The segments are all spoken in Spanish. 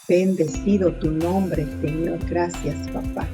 Bendecido tu nombre, Señor. Gracias, papá.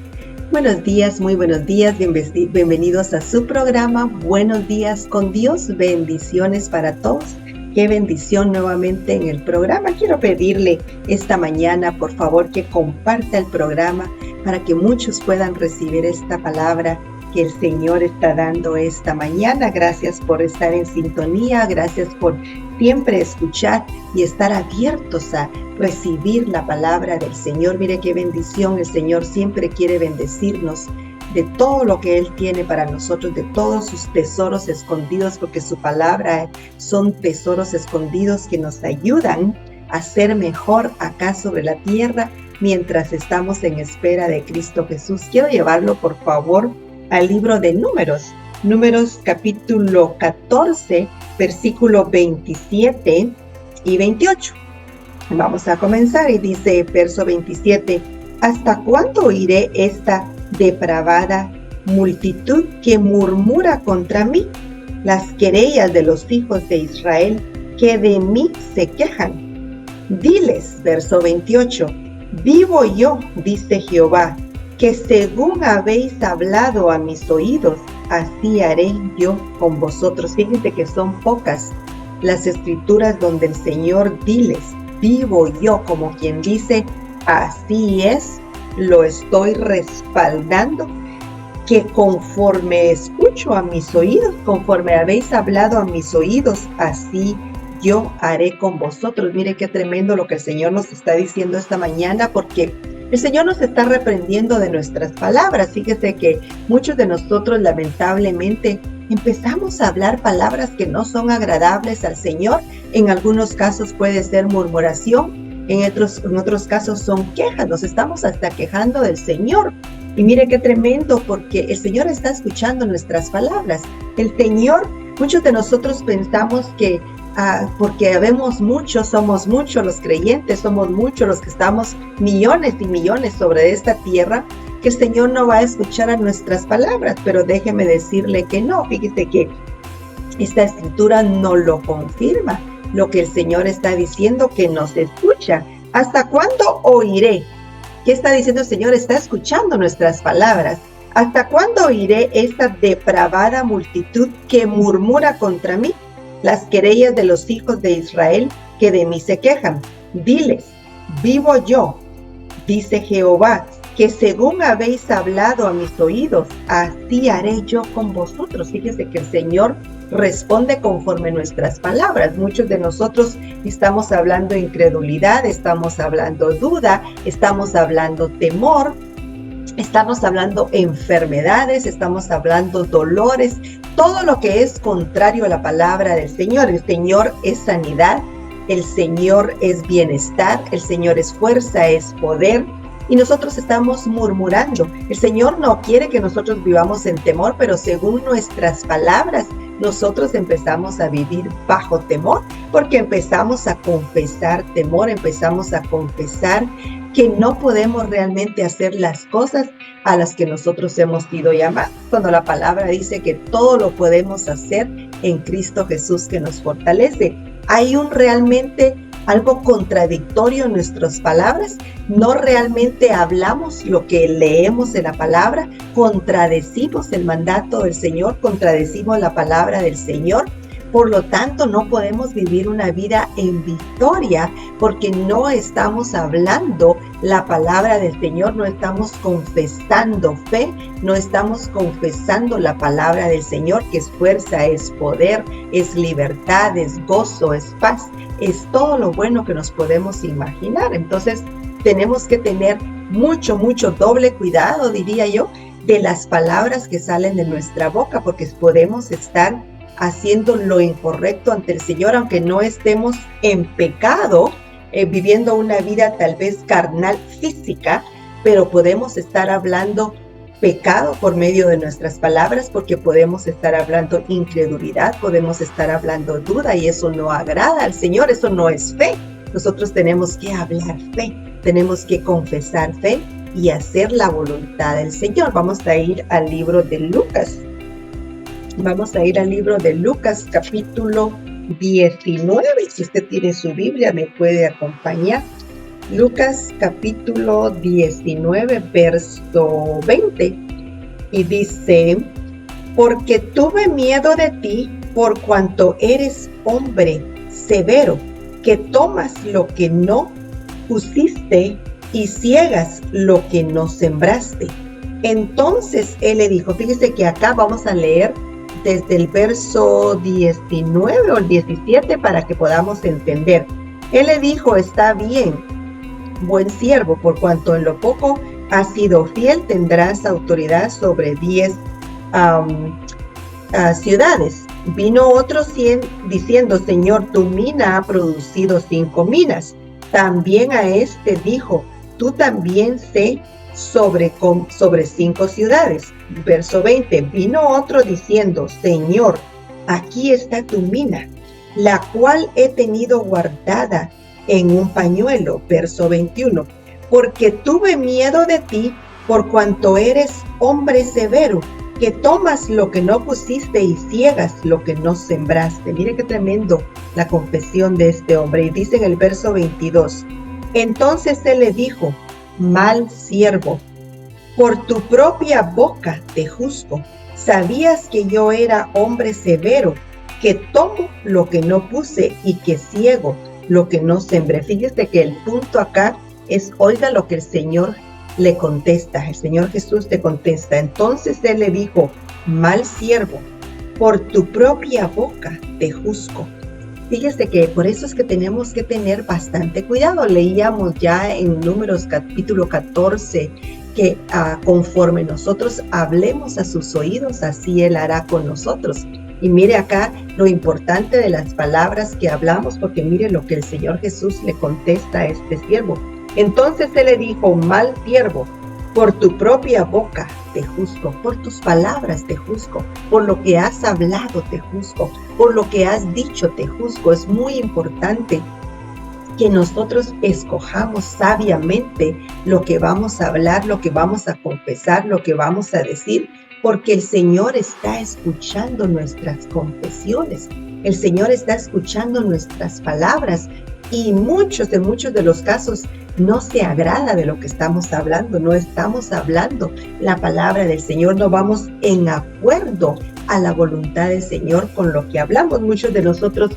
Buenos días, muy buenos días. Bienvenidos a su programa Buenos Días con Dios. Bendiciones para todos. Qué bendición nuevamente en el programa. Quiero pedirle esta mañana, por favor, que comparta el programa para que muchos puedan recibir esta palabra que el Señor está dando esta mañana. Gracias por estar en sintonía. Gracias por siempre escuchar y estar abiertos a recibir la palabra del Señor. Mire qué bendición. El Señor siempre quiere bendecirnos de todo lo que Él tiene para nosotros, de todos sus tesoros escondidos, porque su palabra son tesoros escondidos que nos ayudan a ser mejor acá sobre la tierra mientras estamos en espera de Cristo Jesús. Quiero llevarlo, por favor, al libro de Números capítulo 14, versículo 27 y 28. Vamos a comenzar y dice, verso 27, ¿hasta cuándo oiré esta depravada multitud que murmura contra mí? Las querellas de los hijos de Israel que de mí se quejan. Diles, verso 28, vivo yo, dice Jehová, que según habéis hablado a mis oídos, así haré yo con vosotros. Fíjense que son pocas las escrituras donde el Señor diles, vivo yo, como quien dice, así es, lo estoy respaldando, que conforme escucho a mis oídos, conforme habéis hablado a mis oídos, así yo haré con vosotros. Mire qué tremendo lo que el Señor nos está diciendo esta mañana, porque el Señor nos está reprendiendo de nuestras palabras. Fíjese que muchos de nosotros lamentablemente empezamos a hablar palabras que no son agradables al Señor. En algunos casos puede ser murmuración, en otros casos son quejas. Nos estamos hasta quejando del Señor. Y mire qué tremendo, porque el Señor está escuchando nuestras palabras. El Señor, muchos de nosotros pensamos que porque habemos muchos, somos muchos los creyentes, somos muchos los que estamos millones y millones sobre esta tierra, que el Señor no va a escuchar a nuestras palabras, pero déjeme decirle que no. Fíjese que esta escritura no lo confirma, lo que el Señor está diciendo, que nos escucha. ¿Hasta cuándo oiré? ¿Qué está diciendo el Señor? Está escuchando nuestras palabras. ¿Hasta cuándo oiré esta depravada multitud que murmura contra mí? Las querellas de los hijos de Israel que de mí se quejan. Diles, vivo yo, dice Jehová, que según habéis hablado a mis oídos, así haré yo con vosotros. Fíjese que el Señor responde conforme nuestras palabras. Muchos de nosotros estamos hablando incredulidad, estamos hablando duda, estamos hablando temor, estamos hablando enfermedades, estamos hablando dolores, todo lo que es contrario a la palabra del Señor. El Señor es sanidad, el Señor es bienestar, el Señor es fuerza, es poder. Y nosotros estamos murmurando. El Señor no quiere que nosotros vivamos en temor, pero según nuestras palabras, nosotros empezamos a vivir bajo temor, porque empezamos a confesar temor, empezamos a confesar que no podemos realmente hacer las cosas a las que nosotros hemos sido llamados, cuando la palabra dice que todo lo podemos hacer en Cristo Jesús que nos fortalece. Hay realmente algo contradictorio en nuestras palabras. No realmente hablamos lo que leemos en la palabra, contradecimos el mandato del Señor, contradecimos la palabra del Señor. Por lo tanto, no podemos vivir una vida en victoria porque no estamos hablando la palabra del Señor, no estamos confesando fe, no estamos confesando la palabra del Señor, que es fuerza, es poder, es libertad, es gozo, es paz, es todo lo bueno que nos podemos imaginar. Entonces, tenemos que tener mucho doble cuidado, diría yo, de las palabras que salen de nuestra boca, porque podemos estar haciendo lo incorrecto ante el Señor, aunque no estemos en pecado, viviendo una vida tal vez carnal, física, pero podemos estar hablando pecado por medio de nuestras palabras, porque podemos estar hablando incredulidad, podemos estar hablando duda, y eso no agrada al Señor, eso no es fe. Nosotros tenemos que hablar fe, tenemos que confesar fe y hacer la voluntad del Señor. Vamos a ir al libro de Lucas. Vamos a ir al libro de Lucas, capítulo 19. Si usted tiene su Biblia, me puede acompañar. Lucas capítulo 19, verso 20. Y dice: porque tuve miedo de ti, por cuanto eres hombre severo, que tomas lo que no pusiste y ciegas lo que no sembraste. Entonces él le dijo, fíjese que acá vamos a leer desde el verso 19 o el 17 para que podamos entender. Él le dijo, está bien, buen siervo, por cuanto en lo poco has sido fiel, tendrás autoridad sobre 10 ciudades. Vino otro 100 diciendo, Señor, tu mina ha producido 5 minas. También a este dijo, tú también sé sobre 5 ciudades. Verso 20, vino otro diciendo, Señor, aquí está tu mina, la cual he tenido guardada en un pañuelo. Verso 21, porque tuve miedo de ti, por cuanto eres hombre severo, que tomas lo que no pusiste y ciegas lo que no sembraste. Mire qué tremendo la confesión de este hombre. Y dice en el verso 22, entonces él le dijo, mal siervo, por tu propia boca te juzgo. Sabías que yo era hombre severo, que tomo lo que no puse y que ciego lo que no sembré. Fíjese que el punto acá es, oiga lo que el Señor le contesta, el Señor Jesús le contesta. Entonces él le dijo, mal siervo, por tu propia boca te juzgo. Fíjese que por eso es que tenemos que tener bastante cuidado. Leíamos ya en Números capítulo 14 que conforme nosotros hablemos a sus oídos, así Él hará con nosotros. Y mire acá lo importante de las palabras que hablamos, porque mire lo que el Señor Jesús le contesta a este siervo. Entonces Él le dijo, mal siervo, por tu propia boca te juzgo, por tus palabras te juzgo, por lo que has hablado te juzgo, por lo que has dicho te juzgo. Es muy importante que nosotros escojamos sabiamente lo que vamos a hablar, lo que vamos a confesar, lo que vamos a decir, porque el Señor está escuchando nuestras confesiones, el Señor está escuchando nuestras palabras, y en muchos de los casos no se agrada de lo que estamos hablando, no estamos hablando la palabra del Señor, no vamos en acuerdo a la voluntad del Señor con lo que hablamos. Muchos de nosotros,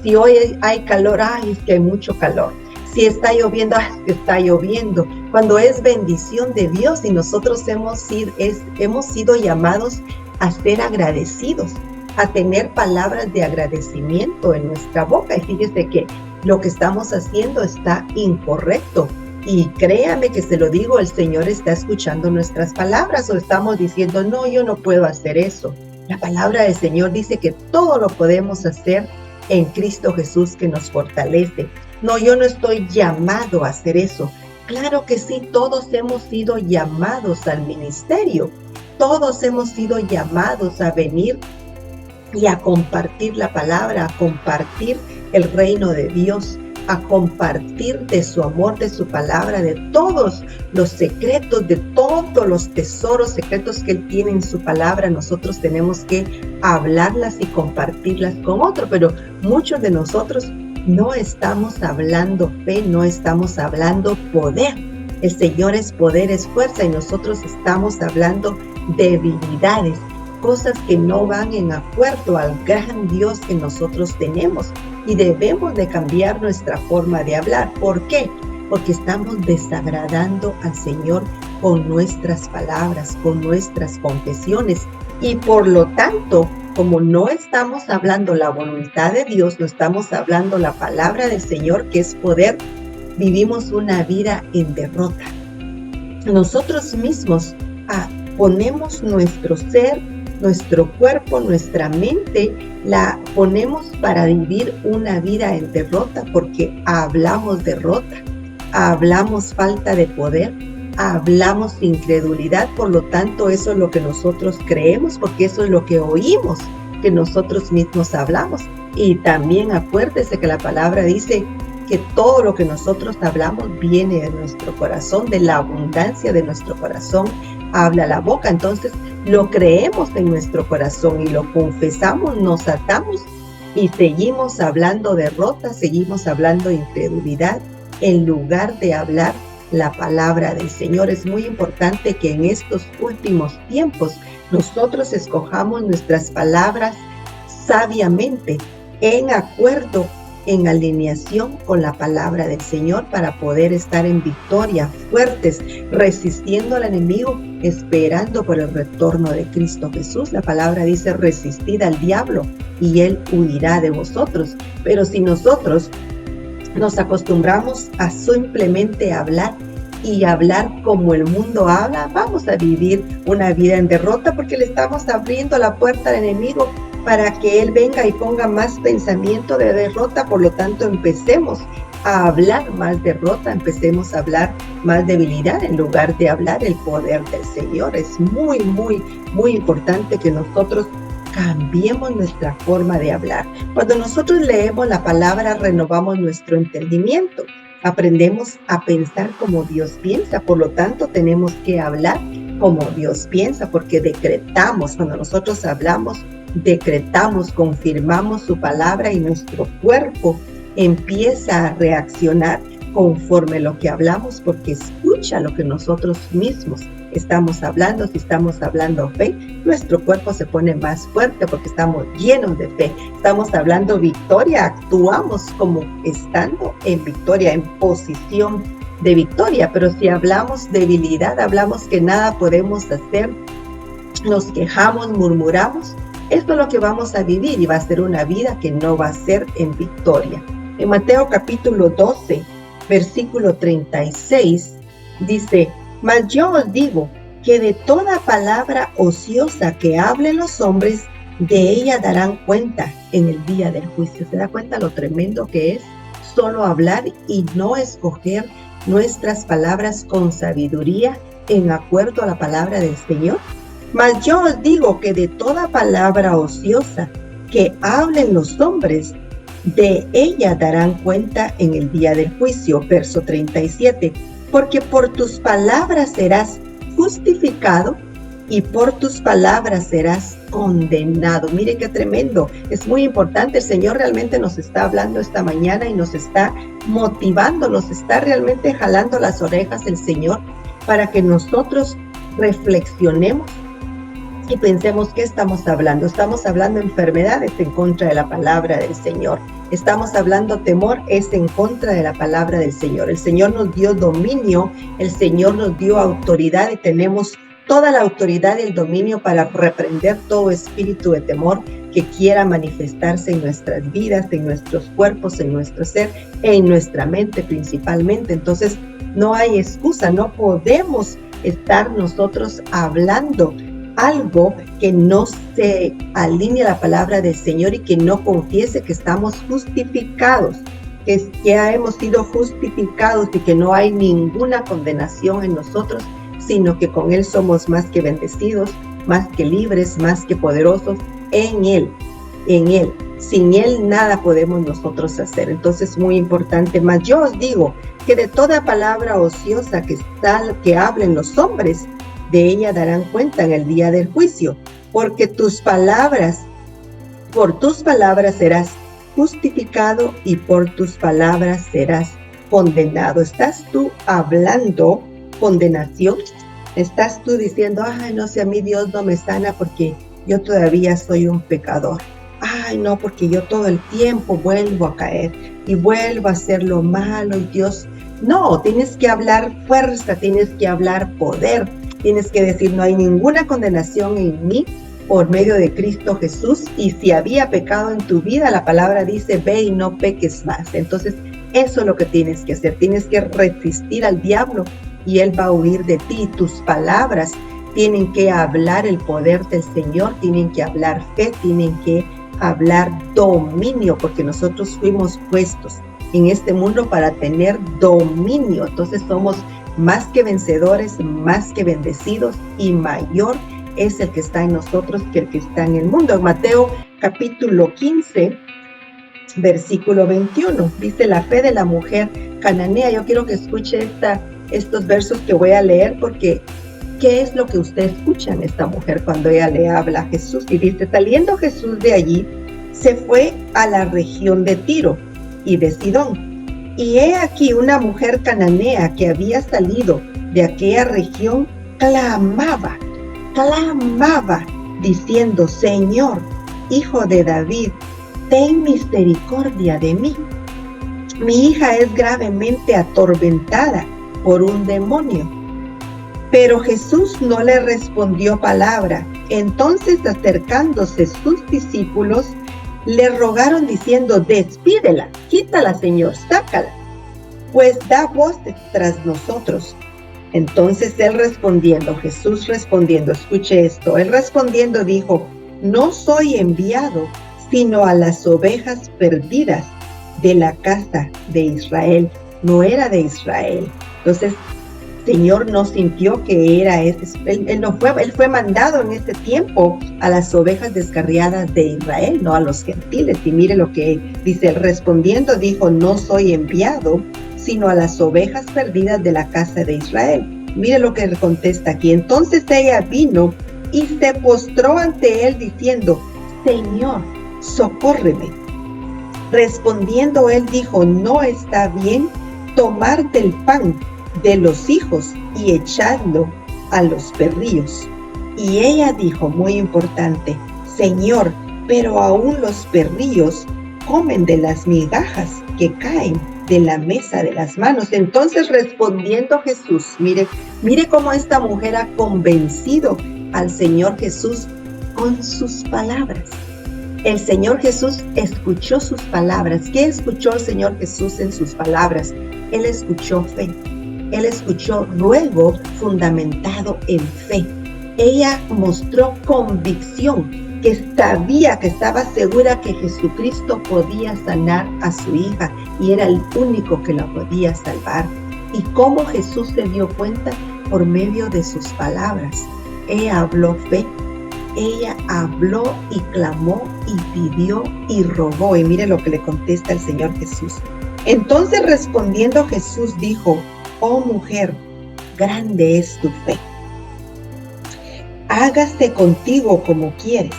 si hoy hay calor, es que hay mucho calor. Si está lloviendo, que está lloviendo. Cuando es bendición de Dios y nosotros hemos sido llamados a ser agradecidos, a tener palabras de agradecimiento en nuestra boca. Y fíjese que lo que estamos haciendo está incorrecto. Y créame que se lo digo, el Señor está escuchando nuestras palabras, o estamos diciendo, no, yo no puedo hacer eso. La palabra del Señor dice que todo lo podemos hacer en Cristo Jesús que nos fortalece. No, yo no estoy llamado a hacer eso. Claro que sí, todos hemos sido llamados al ministerio. Todos hemos sido llamados a venir y a compartir la palabra, a compartir el reino de Dios, a compartir de su amor, de su palabra, de todos los secretos, de todos los tesoros secretos que Él tiene en su palabra. Nosotros tenemos que hablarlas y compartirlas con otros, pero muchos de nosotros no estamos hablando fe, no estamos hablando poder. El Señor es poder, es fuerza, y nosotros estamos hablando debilidades, cosas que no van en acuerdo al gran Dios que nosotros tenemos, y debemos de cambiar nuestra forma de hablar. ¿Por qué? Porque estamos desagradando al Señor con nuestras palabras, con nuestras confesiones, y por lo tanto, como no estamos hablando la voluntad de Dios, no estamos hablando la palabra del Señor, que es poder, vivimos una vida en derrota. Nosotros mismos ponemos nuestro ser, nuestro cuerpo, nuestra mente, la ponemos para vivir una vida en derrota, porque hablamos derrota, hablamos falta de poder, hablamos incredulidad. Por lo tanto, eso es lo que nosotros creemos, porque eso es lo que oímos que nosotros mismos hablamos. Y también acuérdese que la palabra dice que todo lo que nosotros hablamos viene de nuestro corazón, de la abundancia de nuestro corazón habla la boca. Entonces lo creemos en nuestro corazón y lo confesamos, nos atamos y seguimos hablando derrota, seguimos hablando incredulidad, en lugar de hablar la palabra del Señor. Es muy importante que en estos últimos tiempos nosotros escojamos nuestras palabras sabiamente, en acuerdo, en alineación con la palabra del Señor, para poder estar en victoria, fuertes, resistiendo al enemigo, esperando por el retorno de Cristo Jesús. La palabra dice: resistid al diablo y él huirá de vosotros. Pero si nosotros nos acostumbramos a simplemente hablar y hablar como el mundo habla, vamos a vivir una vida en derrota, porque le estamos abriendo la puerta al enemigo para que él venga y ponga más pensamiento de derrota. Por lo tanto, empecemos a hablar más derrota, empecemos a hablar más debilidad en lugar de hablar el poder del Señor. Es muy, muy, muy importante que nosotros cambiemos nuestra forma de hablar. Cuando nosotros leemos la palabra, renovamos nuestro entendimiento. Aprendemos a pensar como Dios piensa. Por lo tanto, tenemos que hablar como Dios piensa, porque decretamos. Cuando nosotros hablamos, decretamos, confirmamos su palabra, y nuestro cuerpo empieza a reaccionar conforme lo que hablamos, porque escucha lo que nosotros mismos estamos hablando. Si estamos hablando fe, nuestro cuerpo se pone más fuerte porque estamos llenos de fe. Estamos hablando victoria, actuamos como estando en victoria, en posición de victoria. Pero si hablamos debilidad, hablamos que nada podemos hacer, nos quejamos, murmuramos, esto es lo que vamos a vivir, y va a ser una vida que no va a ser en victoria. En Mateo capítulo 12, versículo 36, dice: mas yo os digo que de toda palabra ociosa que hablen los hombres, de ella darán cuenta en el día del juicio. ¿Se da cuenta lo tremendo que es solo hablar y no escoger nuestras palabras con sabiduría, en acuerdo a la palabra del Señor? Mas yo os digo que de toda palabra ociosa que hablen los hombres, de ella darán cuenta en el día del juicio. Verso 37, porque por tus palabras serás justificado y por tus palabras serás condenado. Mire qué tremendo. Es muy importante. El Señor realmente nos está hablando esta mañana y nos está motivando, nos está realmente jalando las orejas el Señor, para que nosotros reflexionemos y pensemos qué estamos hablando. Estamos hablando enfermedades en contra de la palabra del Señor. Estamos hablando temor, es en contra de la palabra del Señor. El Señor nos dio dominio, el Señor nos dio autoridad, y tenemos toda la autoridad y el dominio para reprender todo espíritu de temor que quiera manifestarse en nuestras vidas, en nuestros cuerpos, en nuestro ser, en nuestra mente principalmente. Entonces, no hay excusa, no podemos estar nosotros hablando algo que no se alinee a la palabra del Señor y que no confiese que estamos justificados, que ya hemos sido justificados y que no hay ninguna condenación en nosotros, sino que con Él somos más que bendecidos, más que libres, más que poderosos en Él, en Él. Sin Él nada podemos nosotros hacer. Entonces, muy importante. Mas yo os digo que de toda palabra ociosa que hablen los hombres, de ella darán cuenta en el día del juicio, porque por tus palabras serás justificado y por tus palabras serás condenado. ¿Estás tú hablando condenación? ¿Estás tú diciendo: ay, no sé, a mí Dios no me sana porque yo todavía soy un pecador? Ay, no, porque yo todo el tiempo vuelvo a caer y vuelvo a hacer lo malo, y Dios... No, tienes que hablar fuerza, tienes que hablar poder. Tienes que decir: no hay ninguna condenación en mí por medio de Cristo Jesús, y si había pecado en tu vida, la palabra dice: ve y no peques más. Entonces, eso es lo que tienes que hacer. Tienes que resistir al diablo y él va a huir de ti. Tus palabras tienen que hablar el poder del Señor, tienen que hablar fe, tienen que hablar dominio, porque nosotros fuimos puestos en este mundo para tener dominio. Entonces, somos más que vencedores, más que bendecidos, y mayor es el que está en nosotros que el que está en el mundo. En Mateo capítulo 15, versículo 21, dice: la fe de la mujer cananea. Yo quiero que escuche estos versos que voy a leer, porque ¿qué es lo que usted escucha en esta mujer cuando ella le habla a Jesús? Y dice: saliendo Jesús de allí, se fue a la región de Tiro y de Sidón. Y he aquí una mujer cananea que había salido de aquella región, clamaba, diciendo: Señor, Hijo de David, ten misericordia de mí. Mi hija es gravemente atormentada por un demonio. Pero Jesús no le respondió palabra. Entonces, acercándose sus discípulos, le rogaron diciendo: despídela, quítala, Señor, sácala, pues da voces tras nosotros. Entonces Jesús respondiendo, escuche esto, él respondiendo dijo: no soy enviado, sino a las ovejas perdidas de la casa de Israel. No era de Israel. Entonces, Señor no sintió que era él fue mandado en ese tiempo a las ovejas descarriadas de Israel, no a los gentiles. Y mire lo que dice, él respondiendo dijo: no soy enviado, sino a las ovejas perdidas de la casa de Israel. Mire lo que contesta aquí. Entonces ella vino y se postró ante él diciendo: Señor, socórreme. Respondiendo él dijo: no está bien tomar del pan de los hijos y echadlo a los perrillos. Y ella dijo, muy importante: Señor, pero aún los perrillos comen de las migajas que caen de la mesa de las manos. Entonces respondiendo Jesús, mire cómo esta mujer ha convencido al Señor Jesús con sus palabras. El Señor Jesús escuchó sus palabras. ¿Qué escuchó el Señor Jesús en sus palabras? Él escuchó fe. Él escuchó ruego fundamentado en fe. Ella mostró convicción, que sabía, que estaba segura que Jesucristo podía sanar a su hija y era el único que la podía salvar. ¿Y cómo Jesús se dio cuenta? Por medio de sus palabras. Ella habló fe. Ella habló y clamó y pidió y rogó. Y mire lo que le contesta el Señor Jesús. Entonces respondiendo Jesús dijo: oh mujer, grande es tu fe. Hágase contigo como quieres.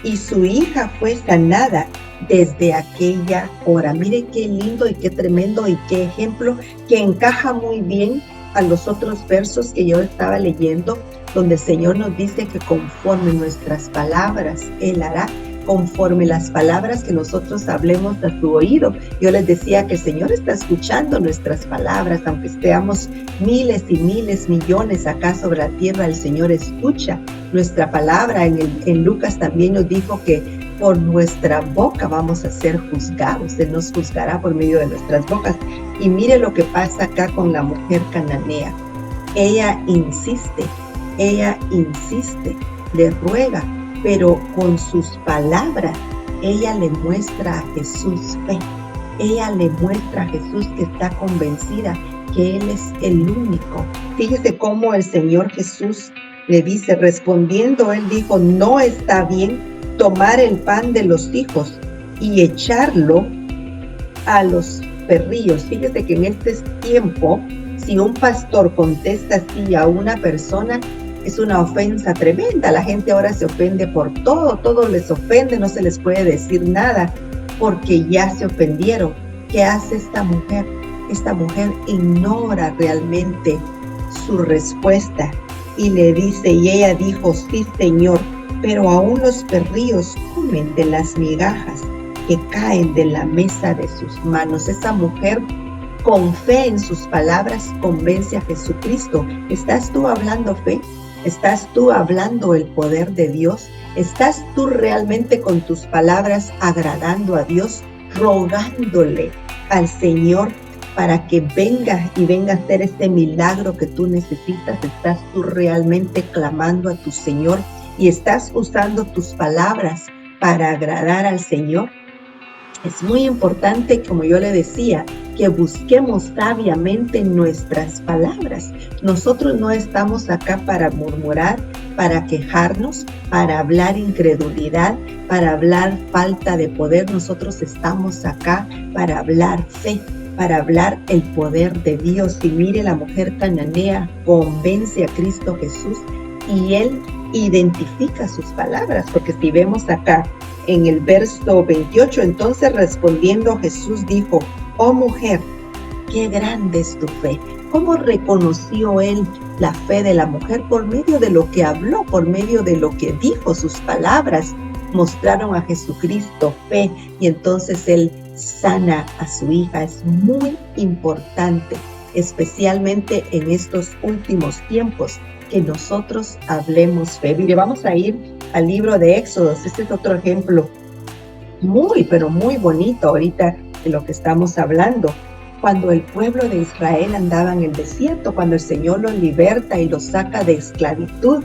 Y su hija fue sanada desde aquella hora. Mire qué lindo y qué tremendo y qué ejemplo que encaja muy bien a los otros versos que yo estaba leyendo, donde el Señor nos dice que conforme nuestras palabras, Él hará, conforme las palabras que nosotros hablemos a su oído. Yo les decía que el Señor está escuchando nuestras palabras, aunque estemos miles y miles, millones acá sobre la tierra, el Señor escucha nuestra palabra. En Lucas también nos dijo que por nuestra boca vamos a ser juzgados. Él nos juzgará por medio de nuestras bocas. Y mire lo que pasa acá con la mujer cananea. Ella insiste, le ruega, pero con sus palabras ella le muestra a Jesús fe. Ella le muestra a Jesús que está convencida que Él es el único. Fíjese cómo el Señor Jesús le dice, respondiendo, Él dijo: no está bien tomar el pan de los hijos y echarlo a los perrillos. Fíjese que en este tiempo, si un pastor contesta así a una persona, es una ofensa tremenda. La gente ahora se ofende por todo les ofende, no se les puede decir nada porque ya se ofendieron. ¿Qué hace esta mujer? Esta mujer ignora realmente su respuesta y le dice, y ella dijo: sí, Señor, pero aún los perrillos comen de las migajas que caen de la mesa de sus manos. Esa mujer, con fe en sus palabras, convence a Jesucristo. ¿Estás tú hablando fe? ¿Estás tú hablando el poder de Dios? ¿Estás tú realmente con tus palabras agradando a Dios, rogándole al Señor para que venga a hacer este milagro que tú necesitas? ¿Estás tú realmente clamando a tu Señor y estás usando tus palabras para agradar al Señor? Es muy importante, como yo le decía, que busquemos sabiamente nuestras palabras. Nosotros no estamos acá para murmurar, para quejarnos, para hablar incredulidad, para hablar falta de poder. Nosotros estamos acá para hablar fe, para hablar el poder de Dios. Y mire, la mujer cananea convence a Cristo Jesús y Él identifica sus palabras, porque si vemos acá en el verso 28, entonces respondiendo Jesús dijo: oh mujer, qué grande es tu fe. ¿Cómo reconoció él la fe de la mujer? Por medio de lo que habló, por medio de lo que dijo, sus palabras mostraron a Jesucristo fe, y entonces él sana a su hija. Es muy importante, especialmente en estos últimos tiempos, que nosotros hablemos fe. Mire, vamos a ir al libro de Éxodos. Este es otro ejemplo muy, pero muy bonito ahorita de lo que estamos hablando. Cuando el pueblo de Israel andaba en el desierto, cuando el Señor los liberta y los saca de esclavitud,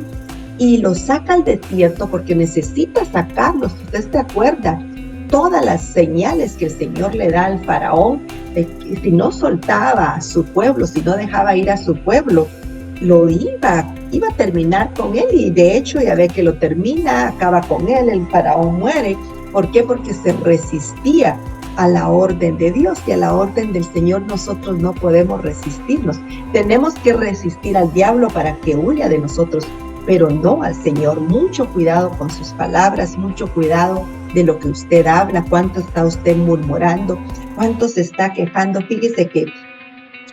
y los saca al desierto porque necesita sacarlos. ¿Usted se acuerda? Todas las señales que el Señor le da al faraón, de que si no soltaba a su pueblo, si no dejaba ir a su pueblo, lo iba a terminar con él, y de hecho ya ve que lo termina, acaba con él, el faraón muere. ¿Por qué? Porque se resistía a la orden de Dios, y a la orden del Señor nosotros no podemos resistirnos. Tenemos que resistir al diablo para que huya de nosotros, pero no al Señor. Mucho cuidado con sus palabras, mucho cuidado de lo que usted habla. ¿Cuánto está usted murmurando? ¿Cuánto se está quejando? Fíjese que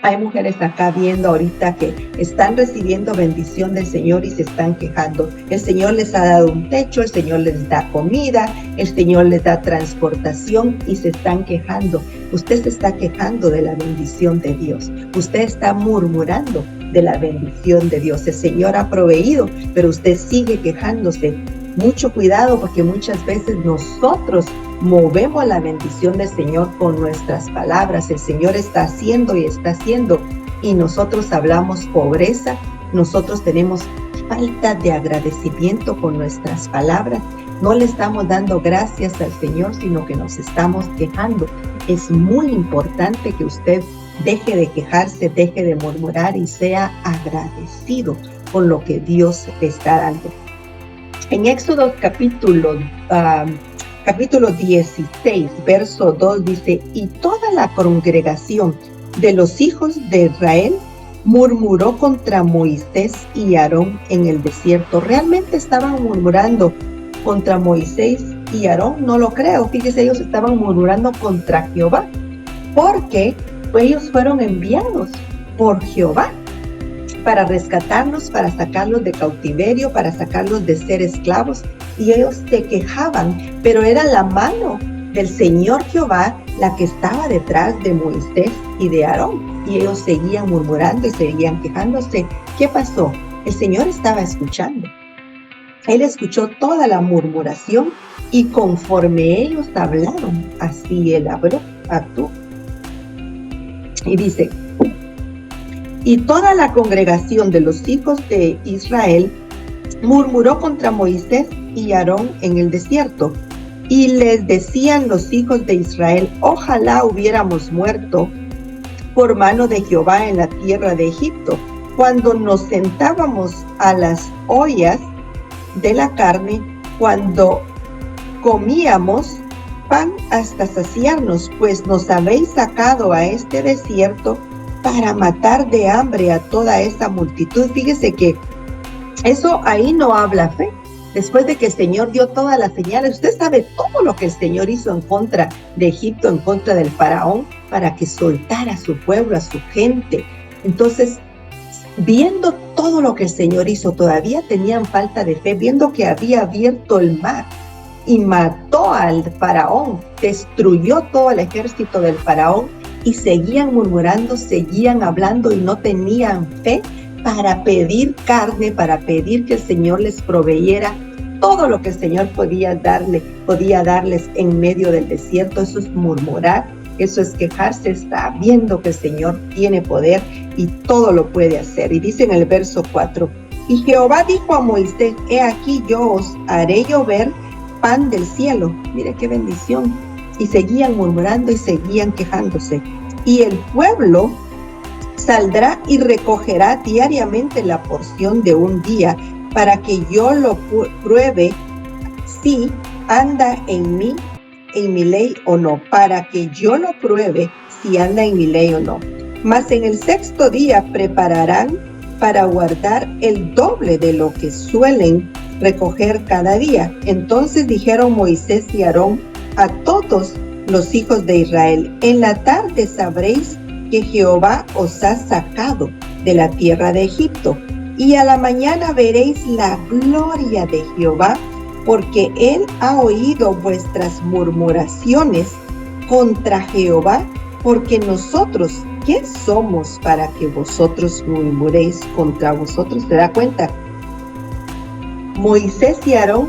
hay mujeres acá viendo ahorita que están recibiendo bendición del Señor y se están quejando. El Señor les ha dado un techo, el Señor les da comida, el Señor les da transportación, y se están quejando. Usted se está quejando de la bendición de Dios. Usted está murmurando de la bendición de Dios. El Señor ha proveído, pero usted sigue quejándose. Mucho cuidado, porque muchas veces nosotros movemos la bendición del Señor con nuestras palabras. El Señor está haciendo y está haciendo, y nosotros hablamos pobreza, nosotros tenemos falta de agradecimiento con nuestras palabras. No le estamos dando gracias al Señor, sino que nos estamos quejando. Es muy importante que usted deje de quejarse, deje de murmurar y sea agradecido con lo que Dios le está dando. En Éxodo capítulo 16, verso 2 dice: y toda la congregación de los hijos de Israel murmuró contra Moisés y Aarón en el desierto. ¿Realmente estaban murmurando contra Moisés y Aarón? No lo creo. Fíjese, ellos estaban murmurando contra Jehová, porque ellos fueron enviados por Jehová para rescatarlos, para sacarlos de cautiverio, para sacarlos de ser esclavos, y ellos se quejaban, pero era la mano del Señor Jehová la que estaba detrás de Moisés y de Aarón, y ellos seguían murmurando y seguían quejándose. ¿Qué pasó? El Señor estaba escuchando. Él escuchó toda la murmuración, y conforme ellos hablaron, así Él actuó. Y dice: y toda la congregación de los hijos de Israel murmuró contra Moisés y Aarón en el desierto. Y les decían los hijos de Israel: ojalá hubiéramos muerto por mano de Jehová en la tierra de Egipto, cuando nos sentábamos a las ollas de la carne, cuando comíamos pan hasta saciarnos, pues nos habéis sacado a este desierto para matar de hambre a toda esa multitud. Fíjese que eso ahí no habla fe. Después de que el Señor dio todas las señales, usted sabe todo lo que el Señor hizo en contra de Egipto, en contra del faraón, para que soltara a su pueblo, a su gente. Entonces, viendo todo lo que el Señor hizo, todavía tenían falta de fe, viendo que había abierto el mar y mató al faraón, destruyó todo el ejército del faraón, y seguían murmurando, seguían hablando, y no tenían fe para pedir carne, para pedir que el Señor les proveyera todo lo que el Señor podía darles en medio del desierto. Eso es murmurar, eso es quejarse. Está viendo que el Señor tiene poder y todo lo puede hacer. Y dice en el verso 4: y Jehová dijo a Moisés: he aquí yo os haré llover pan del cielo. Mire qué bendición. Y seguían murmurando y seguían quejándose. Y el pueblo saldrá y recogerá diariamente la porción de un día, para que yo lo pruebe si anda en mi ley o no, para que yo lo pruebe si anda en mi ley o no. Mas en el sexto día prepararán para guardar el doble de lo que suelen recoger cada día. Entonces dijeron Moisés y Aarón a todos los hijos de Israel: en la tarde sabréis que Jehová os ha sacado de la tierra de Egipto. Y a la mañana veréis la gloria de Jehová, porque él ha oído vuestras murmuraciones contra Jehová, porque nosotros, ¿qué somos para que vosotros murmuréis contra vosotros? ¿Se da cuenta? Moisés y Aarón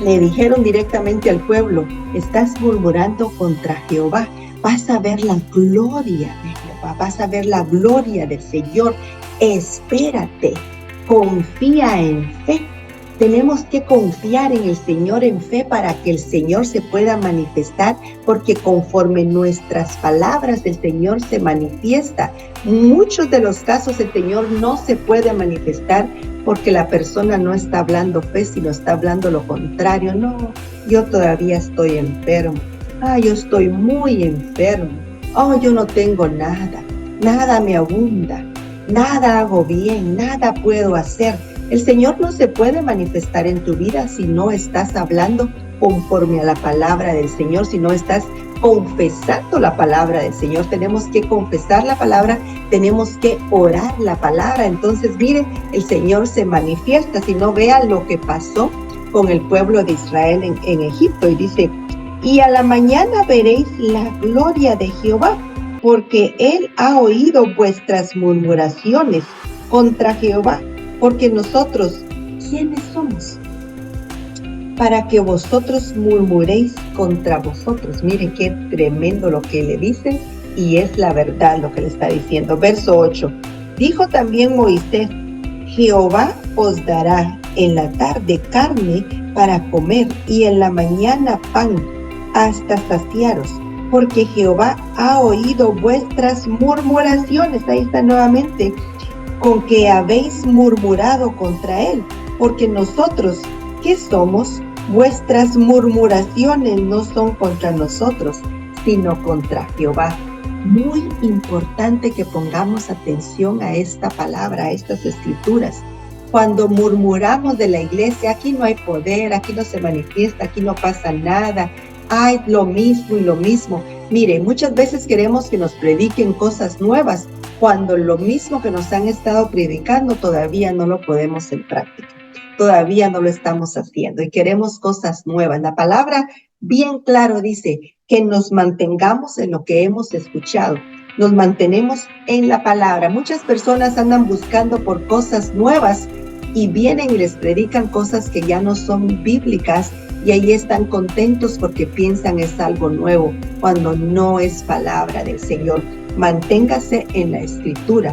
le dijeron directamente al pueblo: estás murmurando contra Jehová, vas a ver la gloria de Jehová, vas a ver la gloria del Señor. Espérate, confía en fe. Tenemos que confiar en el Señor en fe para que el Señor se pueda manifestar, porque conforme nuestras palabras el Señor se manifiesta. Muchos de los casos el Señor no se puede manifestar porque la persona no está hablando fe, sino está hablando lo contrario. No, yo todavía estoy enfermo. Yo estoy muy enfermo. Yo no tengo nada. Nada me abunda. Nada hago bien. Nada puedo hacer. El Señor no se puede manifestar en tu vida si no estás hablando conforme a la palabra del Señor, si no estás confesando la palabra del Señor. Tenemos que confesar la palabra, tenemos que orar la palabra. Entonces, mire, el Señor se manifiesta. Si no, vea lo que pasó con el pueblo de Israel en Egipto. Y dice: y a la mañana veréis la gloria de Jehová, porque él ha oído vuestras murmuraciones contra Jehová. Porque nosotros, ¿quiénes somos para que vosotros murmuréis contra vosotros? Mire qué tremendo lo que le dicen, y es la verdad lo que le está diciendo. Verso 8. Dijo también Moisés: Jehová os dará en la tarde carne para comer, y en la mañana pan, hasta saciaros, porque Jehová ha oído vuestras murmuraciones. Ahí está nuevamente, con que habéis murmurado contra él, porque nosotros, ¿qué somos? Vuestras murmuraciones no son contra nosotros, sino contra Jehová. Muy importante que pongamos atención a esta palabra, a estas escrituras. Cuando murmuramos de la iglesia: aquí no hay poder, aquí no se manifiesta, aquí no pasa nada, hay lo mismo y lo mismo. Mire, muchas veces queremos que nos prediquen cosas nuevas, cuando lo mismo que nos han estado predicando todavía no lo podemos en práctica. Todavía no lo estamos haciendo y queremos cosas nuevas. La palabra bien claro dice que nos mantengamos en lo que hemos escuchado. Nos mantenemos en la palabra. Muchas personas andan buscando por cosas nuevas y vienen y les predican cosas que ya no son bíblicas, y ahí están contentos porque piensan es algo nuevo, cuando no es palabra del Señor. Manténgase en la escritura,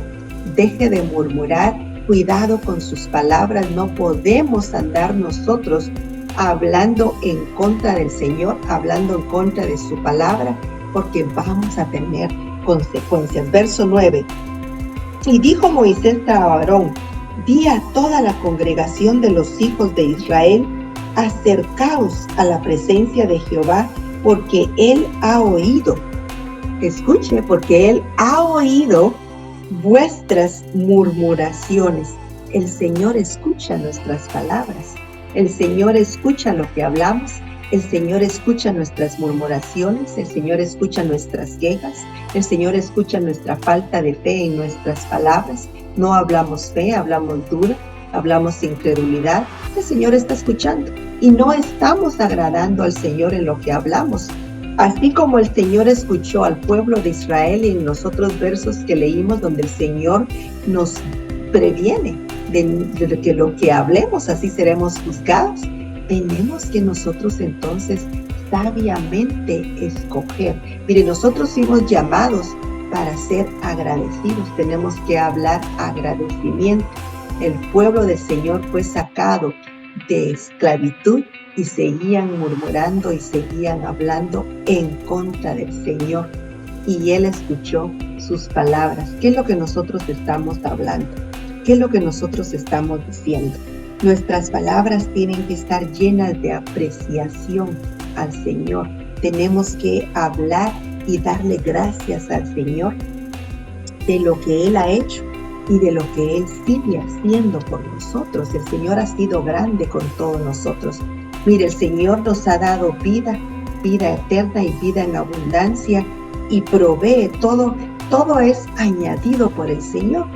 deje de murmurar, cuidado con sus palabras. No podemos andar nosotros hablando en contra del Señor, hablando en contra de su palabra, porque vamos a tener consecuencias. Verso 9. Y dijo Moisés a Aarón: di a toda la congregación de los hijos de Israel: acercaos a la presencia de Jehová, porque él ha oído. Escuche, porque él ha oído vuestras murmuraciones. El Señor escucha nuestras palabras. El Señor escucha lo que hablamos. El Señor escucha nuestras murmuraciones. El Señor escucha nuestras quejas. El Señor escucha nuestra falta de fe en nuestras palabras. No hablamos fe, hablamos dura, hablamos incredulidad. El Señor está escuchando y no estamos agradando al Señor en lo que hablamos. Así como el Señor escuchó al pueblo de Israel en los otros versos que leímos, donde el Señor nos previene de que lo que hablemos, así seremos juzgados. Tenemos que nosotros entonces sabiamente escoger. Mire, nosotros fuimos llamados para ser agradecidos. Tenemos que hablar agradecimiento. El pueblo del Señor fue sacado de esclavitud y seguían murmurando y seguían hablando en contra del Señor. Y Él escuchó sus palabras. ¿Qué es lo que nosotros estamos hablando? ¿Qué es lo que nosotros estamos diciendo? Nuestras palabras tienen que estar llenas de apreciación al Señor. Tenemos que hablar y darle gracias al Señor de lo que Él ha hecho y de lo que Él sigue haciendo por nosotros. El Señor ha sido grande con todos nosotros. Mire, el Señor nos ha dado vida eterna y vida en abundancia, y provee todo todo es añadido por el Señor.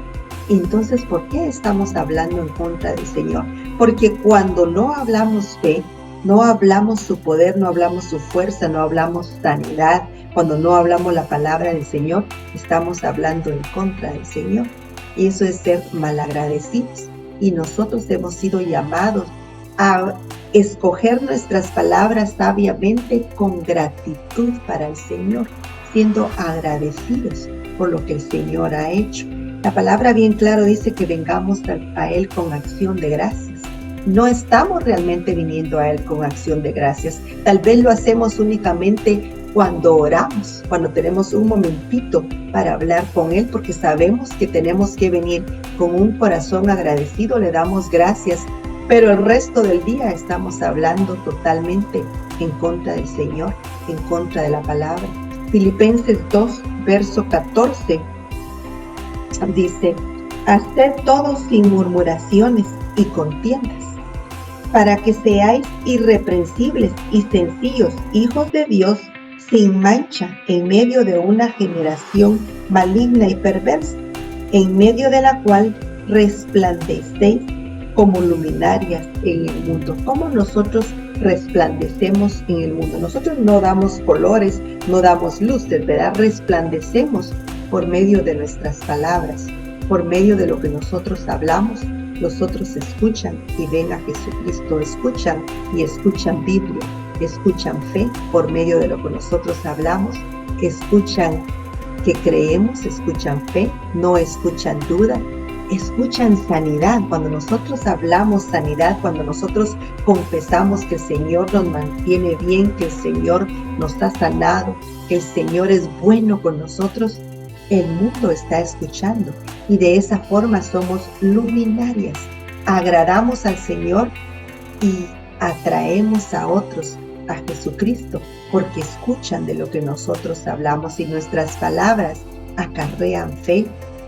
Entonces, ¿por qué estamos hablando en contra del Señor? Porque cuando no hablamos fe, no hablamos su poder, no hablamos su fuerza, no hablamos sanidad, cuando no hablamos la palabra del Señor, estamos hablando en contra del Señor. Y eso es ser malagradecidos. Y nosotros hemos sido llamados a escoger nuestras palabras sabiamente con gratitud para el Señor, siendo agradecidos por lo que el Señor ha hecho. La palabra bien claro dice que vengamos a Él con acción de gracias. No estamos realmente viniendo a Él con acción de gracias. Tal vez lo hacemos únicamente cuando oramos, cuando tenemos un momentito para hablar con Él, porque sabemos que tenemos que venir con un corazón agradecido, le damos gracias, pero el resto del día estamos hablando totalmente en contra del Señor, en contra de la palabra. Filipenses 2, verso 14, dice: haced todo sin murmuraciones y contiendas, para que seáis irreprensibles y sencillos, hijos de Dios, sin mancha, en medio de una generación maligna y perversa, en medio de la cual resplandecéis como luminarias en el mundo. ¿Cómo nosotros resplandecemos en el mundo? Nosotros no damos colores, no damos luces, ¿verdad? Resplandecemos por medio de nuestras palabras, por medio de lo que nosotros hablamos. Los otros escuchan y ven a Jesucristo, escuchan y escuchan Biblia, escuchan fe por medio de lo que nosotros hablamos, escuchan que creemos, escuchan fe, no escuchan duda, escuchan sanidad. Cuando nosotros hablamos sanidad, cuando nosotros confesamos que el Señor nos mantiene bien, que el Señor nos ha sanado, que el Señor es bueno con nosotros, el mundo está escuchando y de esa forma somos luminarias. Agradamos al Señor y atraemos a otros a Jesucristo porque escuchan de lo que nosotros hablamos y nuestras palabras acarrean fe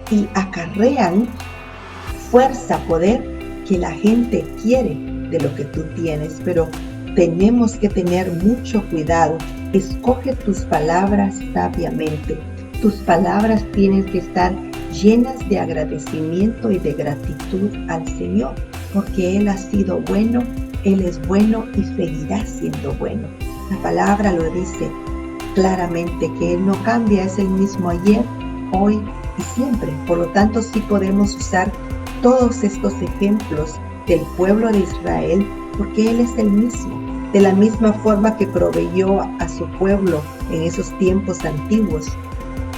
y acarrean fuerza, poder que la gente quiere de lo que tú tienes. Pero tenemos que tener mucho cuidado. Escoge tus palabras sabiamente. Tus palabras tienen que estar llenas de agradecimiento y de gratitud al Señor, porque Él ha sido bueno, Él es bueno y seguirá siendo bueno. La palabra lo dice claramente, que Él no cambia, es el mismo ayer, hoy y siempre. Por lo tanto, sí podemos usar todos estos ejemplos del pueblo de Israel, porque Él es el mismo. De la misma forma que proveyó a su pueblo en esos tiempos antiguos,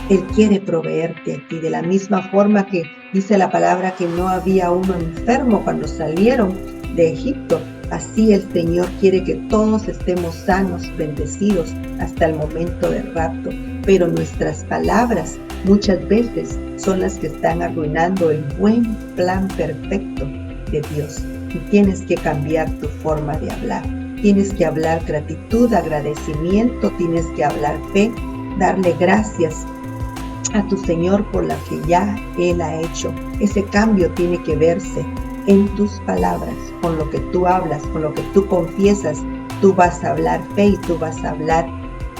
Él quiere proveerte a ti. De la misma forma que dice la palabra que no había uno enfermo cuando salieron de Egipto, así el Señor quiere que todos estemos sanos, bendecidos hasta el momento del rapto. Pero nuestras palabras muchas veces son las que están arruinando el buen plan perfecto de Dios. Y tienes que cambiar tu forma de hablar. Tienes que hablar gratitud, agradecimiento, tienes que hablar fe, darle gracias a tu Señor por la que ya Él ha hecho. Ese cambio tiene que verse en tus palabras, con lo que tú hablas, con lo que tú confiesas. Tú vas a hablar fe y tú vas a hablar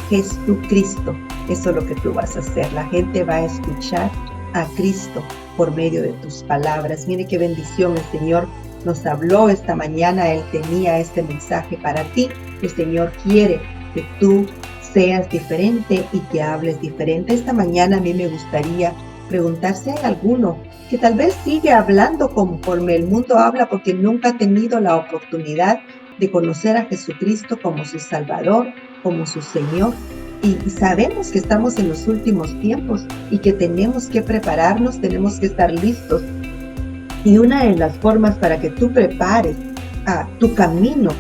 Jesucristo. Eso es lo que tú vas a hacer. La gente va a escuchar a Cristo por medio de tus palabras. Mire qué bendición. El Señor nos habló esta mañana. Él tenía este mensaje para ti. El Señor quiere que tú seas diferente y que hables diferente. Esta mañana a mí me gustaría preguntar si hay alguno que tal vez sigue hablando conforme el mundo habla porque nunca ha tenido la oportunidad de conocer a Jesucristo como su Salvador, como su Señor. Y sabemos que estamos en los últimos tiempos y que tenemos que prepararnos, tenemos que estar listos. Y una de las formas para que tú prepares tu camino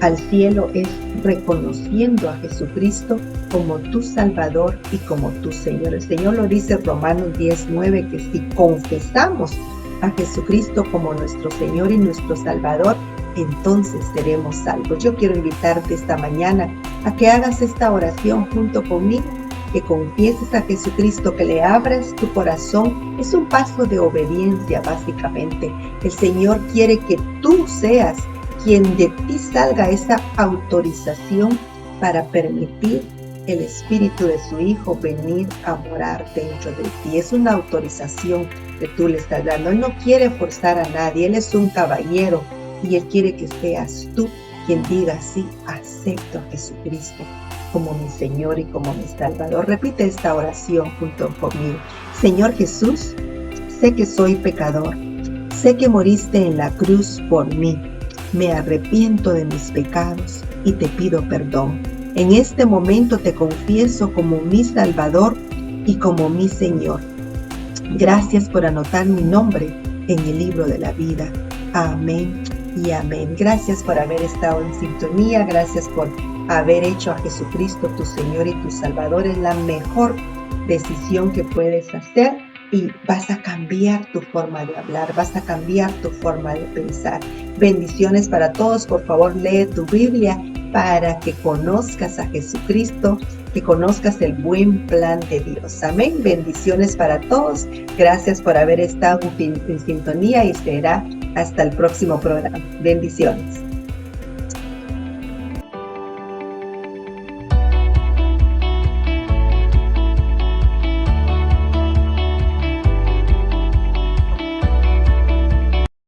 al cielo es reconociendo a Jesucristo como tu Salvador y como tu Señor. El Señor lo dice en Romanos 10:9, que si confesamos a Jesucristo como nuestro Señor y nuestro Salvador, entonces seremos salvos. Yo quiero invitarte esta mañana a que hagas esta oración junto conmigo, que confieses a Jesucristo, que le abras tu corazón. Es un paso de obediencia, básicamente. El Señor quiere que tú seas quien de ti salga esa autorización para permitir el Espíritu de su Hijo venir a morar dentro de ti. Es una autorización que tú le estás dando. Él no quiere forzar a nadie, Él es un caballero y Él quiere que seas tú quien diga: sí, acepto a Jesucristo como mi Señor y como mi Salvador. Repite esta oración junto conmigo. Señor Jesús, sé que soy pecador, sé que moriste en la cruz por mí. Me arrepiento de mis pecados y te pido perdón. En este momento te confieso como mi Salvador y como mi Señor. Gracias por anotar mi nombre en el libro de la vida. Amén y amén. Gracias por haber estado en sintonía. Gracias por haber hecho a Jesucristo tu Señor y tu Salvador. Es la mejor decisión que puedes hacer y vas a cambiar tu forma de hablar, vas a cambiar tu forma de pensar. Bendiciones para todos. Por favor, lee tu Biblia para que conozcas a Jesucristo, que conozcas el buen plan de Dios. Amén. Bendiciones para todos. Gracias por haber estado en sintonía y será hasta el próximo programa. Bendiciones.